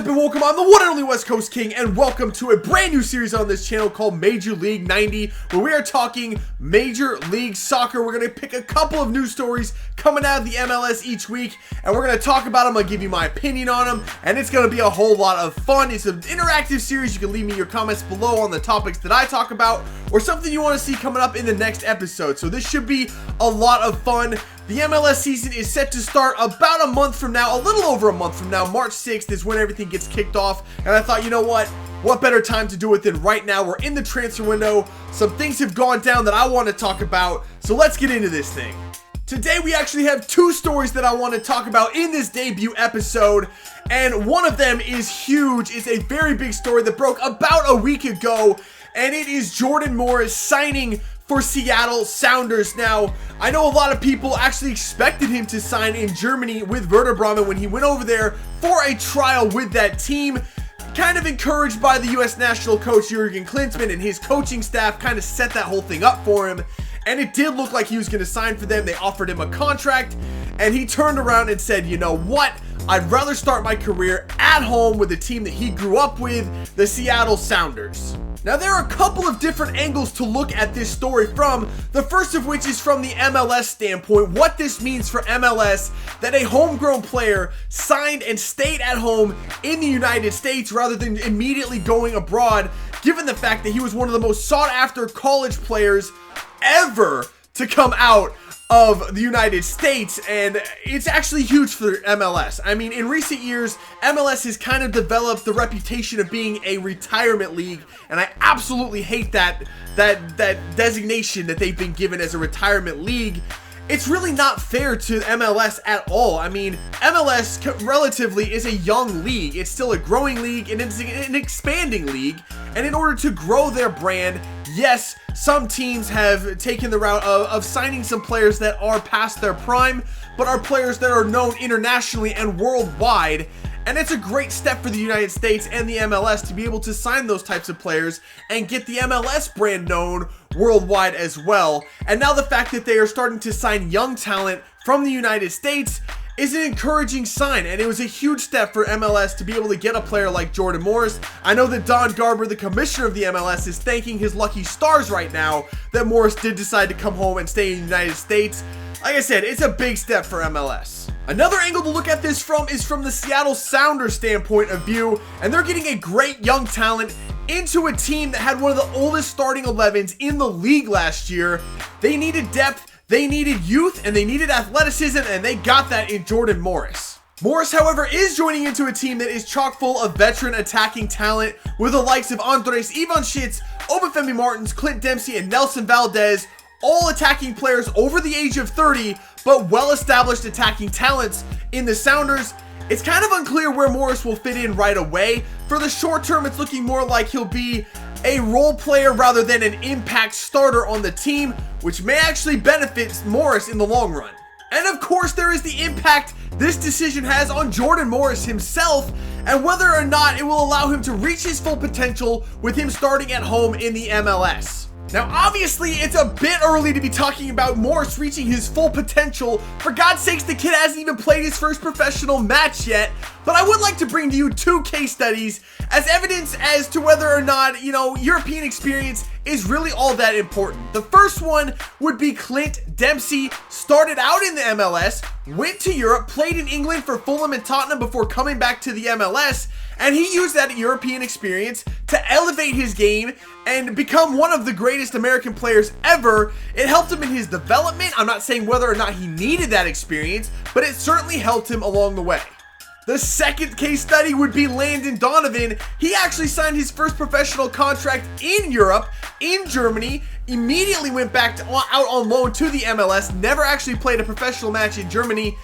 up and welcome, I'm the one and only West Coast King, and welcome to a brand new series on this channel called Major League 90, where we are talking Major League Soccer. We're going to pick a couple of news stories coming out of the MLS each week, and we're going to talk about them. I'll give you my opinion on them, and it's going to be a whole lot of fun. It's an interactive series. You can leave me your comments below on the topics that I talk about, or something you want to see coming up in the next episode. So this should be a lot of fun. The MLS season is set to start about a month from now, a little over a month from now. March 6th is when everything gets kicked off, and I thought, you know what better time to do it than right now? We're in the transfer window. Some things have gone down that I want to talk about, so let's get into this thing. Today we actually have two stories that I want to talk about in this debut episode, and one of them is huge. It's a very big story that broke about a week ago, and it is Jordan Morris signing for Seattle Sounders. Now, I know a lot of people actually expected him to sign in Germany with Werder Bremen when he went over there for a trial with that team. Kind of encouraged by the U.S. national coach Jurgen Klinsmann, and his coaching staff kind of set that whole thing up for him. And it did look like he was going to sign for them. They offered him a contract, and he turned around and said, you know what? I'd rather start my career at home with the team that he grew up with, the Seattle Sounders. Now, there are a couple of different angles to look at this story from, the first of which is from the MLS standpoint, what this means for MLS that a homegrown player signed and stayed at home in the United States rather than immediately going abroad, given the fact that he was one of the most sought after college players ever to come out of the United States. And it's actually huge for MLS. I mean, in recent years, MLS has kind of developed the reputation of being a retirement league, and I absolutely hate that designation that they've been given as a retirement league. It's really not fair to MLS at all. I mean, MLS relatively is a young league. It's still a growing league, and it's an expanding league. And in order to grow their brand, yes, some teams have taken the route of signing some players that are past their prime, but are players that are known internationally and worldwide. And it's a great step for the United States and the MLS to be able to sign those types of players and get the MLS brand known worldwide as well. And now the fact that they are starting to sign young talent from the United States is an encouraging sign, and it was a huge step for MLS to be able to get a player like Jordan Morris. I know that Don Garber, the commissioner of the MLS, is thanking his lucky stars right now that Morris did decide to come home and stay in the United States. Like I said, it's a big step for MLS. Another angle to look at this from is from the Seattle Sounders standpoint of view, and they're getting a great young talent into a team that had one of the oldest starting 11s in the league last year. They needed depth, they needed youth, and they needed athleticism, and they got that in Jordan Morris. Morris, however, is joining into a team that is chock full of veteran attacking talent with the likes of Andres Ivanschitz, Obafemi Martins, Clint Dempsey, and Nelson Valdez, all attacking players over the age of 30, but well-established attacking talents in the Sounders. It's kind of unclear where Morris will fit in right away. For the short term, it's looking more like he'll be a role player rather than an impact starter on the team, which may actually benefit Morris in the long run. And of course, there is the impact this decision has on Jordan Morris himself, and whether or not it will allow him to reach his full potential with him starting at home in the MLS. Now, obviously, it's a bit early to be talking about Morris reaching his full potential. For God's sakes, the kid hasn't even played his first professional match yet. But I would like to bring to you two case studies as evidence as to whether or not, European experience is really all that important. The first one would be Clint Dempsey. Started out in the MLS, went to Europe, played in England for Fulham and Tottenham before coming back to the MLS. And he used that European experience to elevate his game and become one of the greatest American players ever. It helped him in his development. I'm not saying whether or not he needed that experience, but it certainly helped him along the way. The second case study would be Landon Donovan. He actually signed his first professional contract in Europe, in Germany, immediately went back out on loan to the MLS, never actually played a professional match in Germany,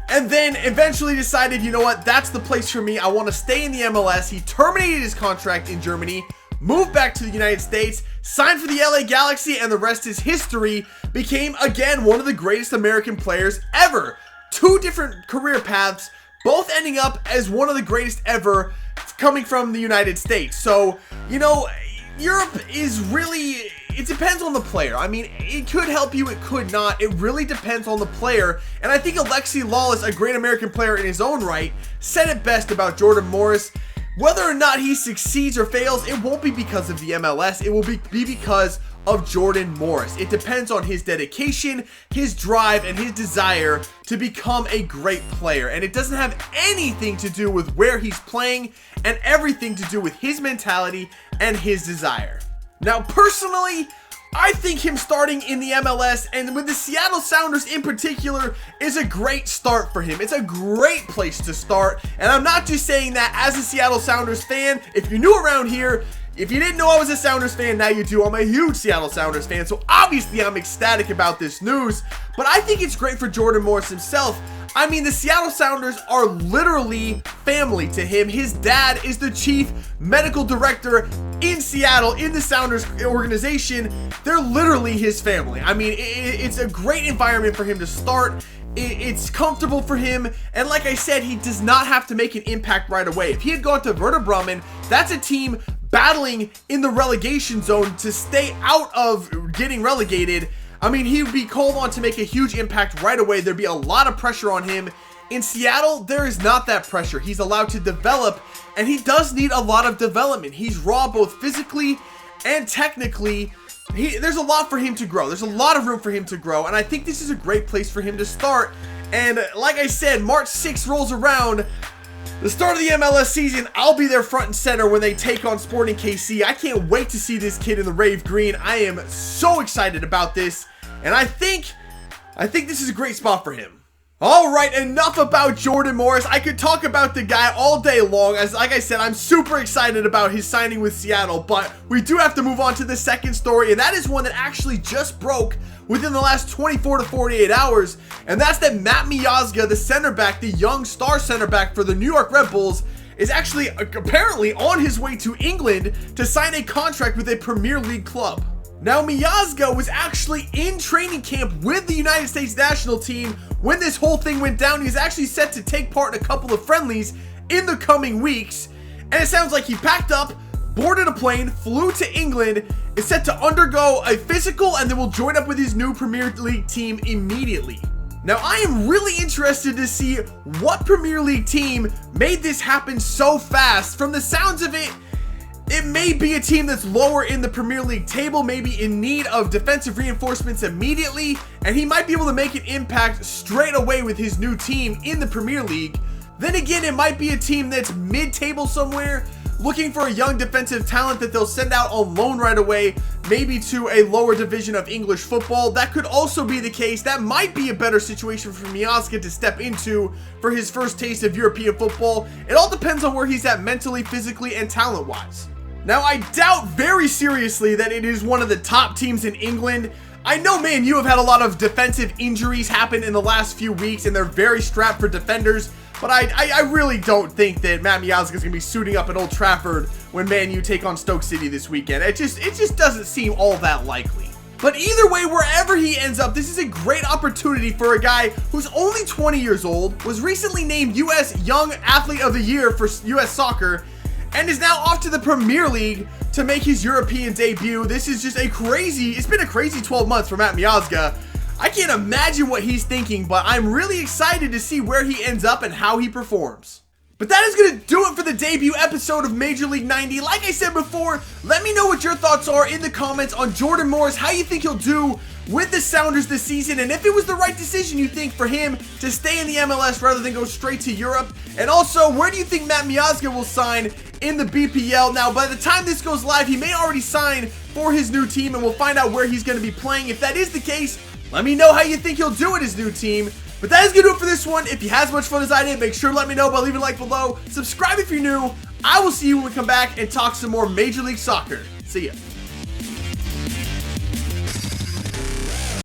and then eventually decided, you know what, that's the place for me. I want to stay in the MLS. He terminated his contract in Germany, moved back to the United States, signed for the LA Galaxy, and the rest is history. Became, again, one of the greatest American players ever. Two different career paths, both ending up as one of the greatest ever coming from the United States. So, Europe is really, it depends on the player. I mean, it could help you, it could not. It really depends on the player. And I think Alexi Lawless, a great American player in his own right, said it best about Jordan Morris. Whether or not he succeeds or fails, it won't be because of the MLS. It will be because of Jordan Morris. It depends on his dedication, his drive, and his desire to become a great player. And it doesn't have anything to do with where he's playing and everything to do with his mentality and his desire. Now, personally, I think him starting in the MLS and with the Seattle Sounders in particular is a great start for him. It's a great place to start. And I'm not just saying that as a Seattle Sounders fan. If you're new around here, if you didn't know I was a Sounders fan, now you do. I'm a huge Seattle Sounders fan, so obviously I'm ecstatic about this news. But I think it's great for Jordan Morris himself. I mean, the Seattle Sounders are literally family to him. His dad is the chief medical director in Seattle, in the Sounders organization. They're literally his family. I mean, it's a great environment for him to start. It's comfortable for him, and like I said, he does not have to make an impact right away. If he had gone to Werder Bremen, that's a team battling in the relegation zone to stay out of getting relegated. I mean, he would be called on to make a huge impact right away. There'd be a lot of pressure on him. In Seattle, there is not that pressure. He's allowed to develop, and he does need a lot of development. He's raw both physically and technically. There's a lot for him to grow. There's a lot of room for him to grow, and I think this is a great place for him to start. And like I said, March 6th rolls around, the start of the MLS season. I'll be there front and center when they take on Sporting KC. I can't wait to see this kid in the Rave Green. I am so excited about this, and I think this is a great spot for him. Alright, enough about Jordan Morris. I could talk about the guy all day long. As like I said, I'm super excited about his signing with Seattle, but we do have to move on to the second story, and that is one that actually just broke within the last 24 to 48 hours, and that's that Matt Miazga, the center back, the young star center back for the New York Red Bulls, is actually apparently on his way to England to sign a contract with a Premier League club. Now, Miazga was actually in training camp with the United States national team when this whole thing went down. He was actually set to take part in a couple of friendlies in the coming weeks, and it sounds like he packed up, boarded a plane, flew to England, is set to undergo a physical, and then will join up with his new Premier League team immediately. Now, I am really interested to see what Premier League team made this happen so fast. From the sounds of it, it may be a team that's lower in the Premier League table, maybe in need of defensive reinforcements immediately, and he might be able to make an impact straight away with his new team in the Premier League. Then again, it might be a team that's mid-table somewhere, looking for a young defensive talent that they'll send out on loan right away, maybe to a lower division of English football. That could also be the case. That might be a better situation for Miazga to step into for his first taste of European football. It all depends on where he's at mentally, physically, and talent-wise. Now, I doubt very seriously that it is one of the top teams in England. I know, man, you have had a lot of defensive injuries happen in the last few weeks, and they're very strapped for defenders. But I really don't think that Matt Miazga is going to be suiting up at Old Trafford when Man U take on Stoke City this weekend. It just doesn't seem all that likely. But either way, wherever he ends up, this is a great opportunity for a guy who's only 20 years old, was recently named U.S. Young Athlete of the Year for U.S. Soccer, and is now off to the Premier League to make his European debut. This is just it's been a crazy 12 months for Matt Miazga. I can't imagine what he's thinking, but I'm really excited to see where he ends up and how he performs. But that is going to do it for the debut episode of Major League 90. Like I said before, let me know what your thoughts are in the comments on Jordan Morris, how you think he'll do with the Sounders this season, and if it was the right decision you think for him to stay in the MLS rather than go straight to Europe. And also, where do you think Matt Miazga will sign in the BPL? Now, by the time this goes live, he may already sign for his new team, and we'll find out where he's going to be playing. If that is the case, let me know how you think he'll do at his new team. But that is going to do it for this one. If you had as much fun as I did, make sure to let me know by leaving a like below. Subscribe if you're new. I will see you when we come back and talk some more Major League Soccer. See ya.